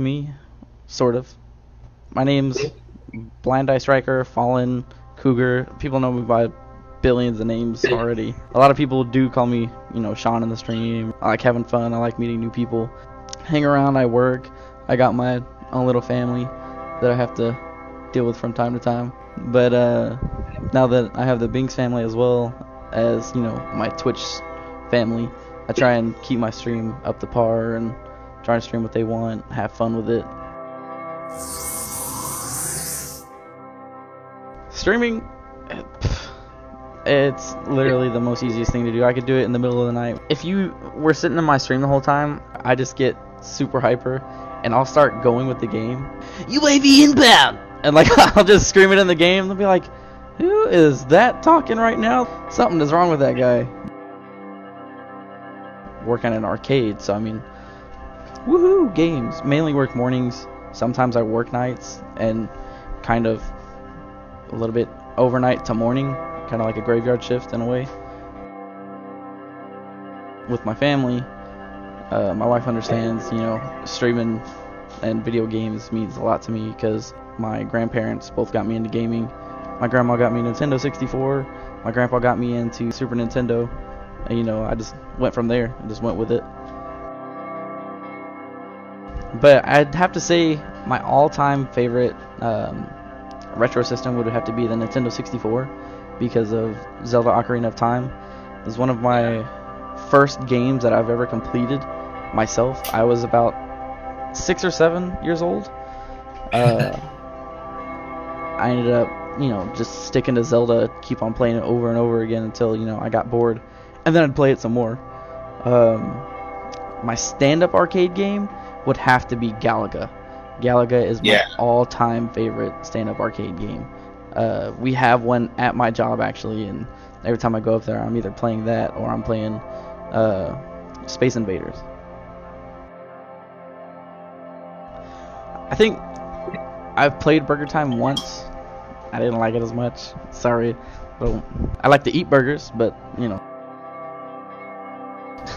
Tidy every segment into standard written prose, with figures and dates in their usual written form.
me, sort of. My name's BlindEyeStriker, Fallen, Cougar. People know me by billions of names already. A lot of people do call me, Sean in the stream. I like having fun. I like meeting new people. Hang around, I work. I got my own little family that I have to deal with from time to time. But now that I have the Binx family as well as, my Twitch family, I try and keep my stream up to par and try to stream what they want, have fun with it. Streaming, it's literally the most easiest thing to do. I could do it in the middle of the night. If you were sitting in my stream the whole time, I just get super hyper and I'll start going with the game. UAV inbound! And like I'll just scream it in the game. They'll be like, who is that talking right now? Something is wrong with that guy. Work at an arcade, so I mean, woohoo, games. Mainly work mornings. Sometimes I work nights and kind of a little bit overnight to morning, kind of like a graveyard shift in a way. With my family, my wife understands, streaming and video games means a lot to me because my grandparents both got me into gaming. My grandma got me Nintendo 64. My grandpa got me into Super Nintendo. And, I just went from there. I just went with it. But I'd have to say my all-time favorite retro system would have to be the Nintendo 64 because of Zelda Ocarina of Time. It was one of my first games that I've ever completed myself. I was about 6 or 7 years old. I ended up, just sticking to Zelda, keep on playing it over and over again until, I got bored. And then I'd play it some more. My stand-up arcade game would have to be Galaga. Galaga is my all-time favorite stand-up arcade game. We have one at my job actually, and every time I go up there, I'm either playing that or I'm playing Space Invaders. I think I've played Burger Time once. I didn't like it as much. Sorry, but I like to eat burgers, but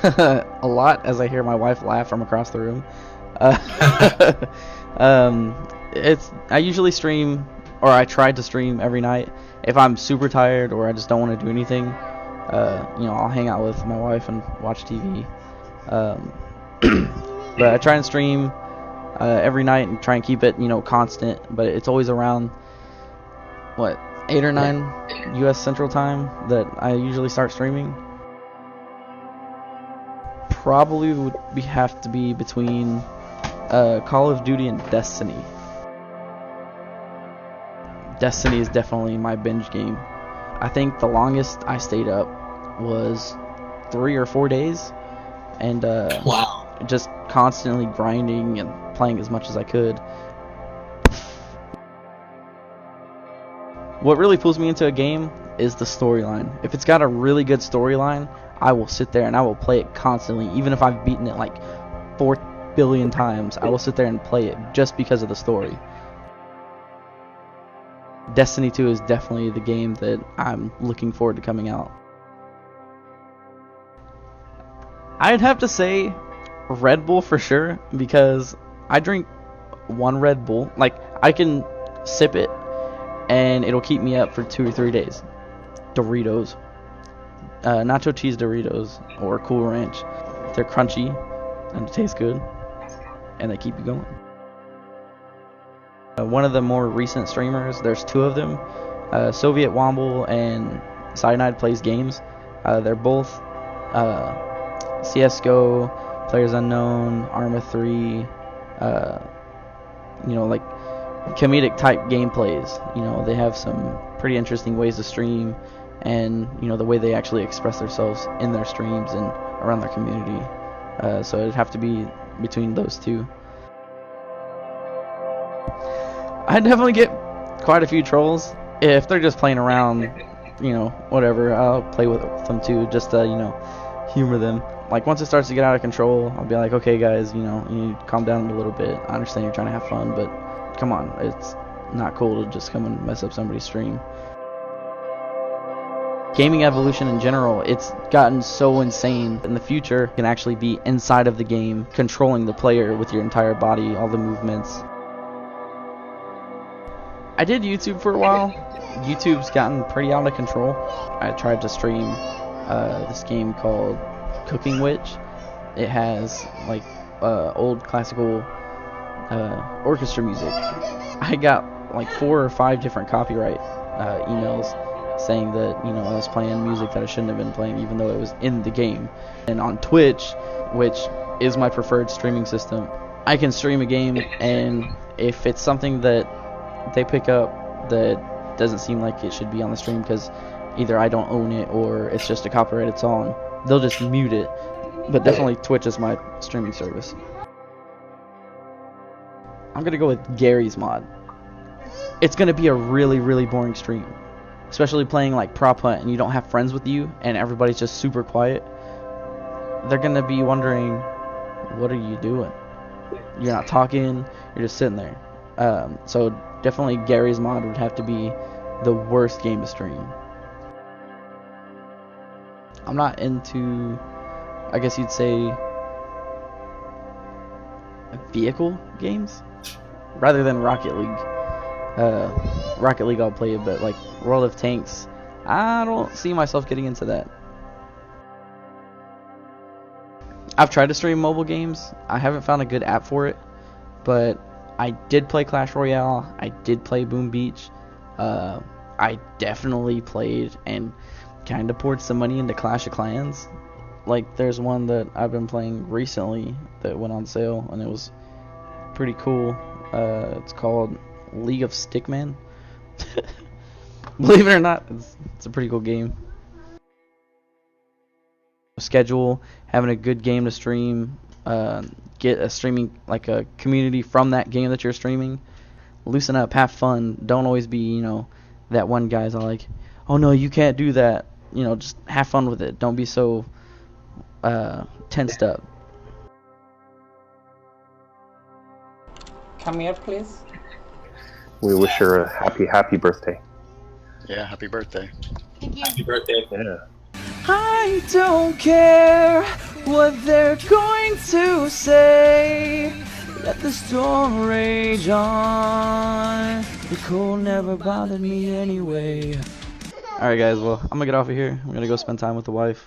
a lot as I hear my wife laugh from across the room. I usually stream, or I try to stream every night. If I'm super tired or I just don't want to do anything, I'll hang out with my wife and watch TV. But I try and stream every night and try and keep it, constant. But it's always around 8 or 9 U.S. Central Time that I usually start streaming. Probably would have to be between Call of Duty and Destiny. Destiny is definitely my binge game. I think the longest I stayed up was 3 or 4 days, and just constantly grinding and playing as much as I could. What really pulls me into a game is the storyline. If it's got a really good storyline, I will sit there and I will play it constantly. Even if I've beaten it like 4 billion times, I will sit there and play it just because of the story. Destiny 2 is definitely the game that I'm looking forward to coming out. I'd have to say Red Bull for sure, because I drink one Red Bull. Like, I can sip it and it'll keep me up for 2 or 3 days. Doritos. Nacho cheese Doritos or Cool Ranch. They're crunchy and they taste good and they keep you going. One of the more recent streamers, there's 2 of them, Soviet Womble and Cyanide Plays Games. They're both CSGO, Players Unknown, Arma 3, like comedic type gameplays. They have some pretty interesting ways to stream, and the way they actually express themselves in their streams and around their community. So it'd have to be between those 2. I'd definitely get quite a few trolls. If they're just playing around, whatever, I'll play with them too, just to, humor them. Like, once it starts to get out of control, I'll be like, okay guys, you need to calm down a little bit. I understand you're trying to have fun, but come on, it's not cool to just come and mess up somebody's stream. gaming evolution in general, it's gotten so insane. In the future, you can actually be inside of the game, controlling the player with your entire body, all the movements. I did YouTube for a while. YouTube's gotten pretty out of control. I tried to stream this game called Cooking Witch. It has like old classical orchestra music. I got like 4 or 5 different copyright emails saying that, you know, I was playing music that I shouldn't have been playing, even though it was in the game. And on Twitch, which is my preferred streaming system, I can stream a game, and if it's something that they pick up that doesn't seem like it should be on the stream because either I don't own it or it's just a copyrighted song, they'll just mute it. But definitely Twitch is my streaming service. I'm gonna go with Gary's mod. It's gonna be a really, really boring stream, especially playing like prop hunt and you don't have friends with you and everybody's just super quiet. They're gonna be wondering, what are you doing? You're not talking, you're just sitting there. So definitely Gary's mod would have to be the worst game to stream. I'm not into, I guess you'd say, vehicle games rather than Rocket League. Rocket League I'll play it, but like World of Tanks, I don't see myself getting into that. I've tried to stream mobile games. I haven't found a good app for it, but I did play Clash Royale. I did play Boom Beach. I definitely played and kind of poured some money into Clash of Clans. Like, there's one that I've been playing recently that went on sale, and it was pretty cool. It's called League of Stickman. Believe it or not, it's a pretty cool game. Schedule, having a good game to stream, get a streaming, like a community from that game that you're streaming. Loosen up, have fun. Don't always be, you know, that one guy's like, oh no, you can't do that. You know, just have fun with it. Don't be so tensed up. Come here, please. We wish her a happy birthday. Yeah, happy birthday. Thank you. Happy birthday. Yeah. I don't care what they're going to say. Let the storm rage on. The cold never bothered me anyway. Alright guys, well, I'm gonna get off of here. I'm gonna go spend time with the wife.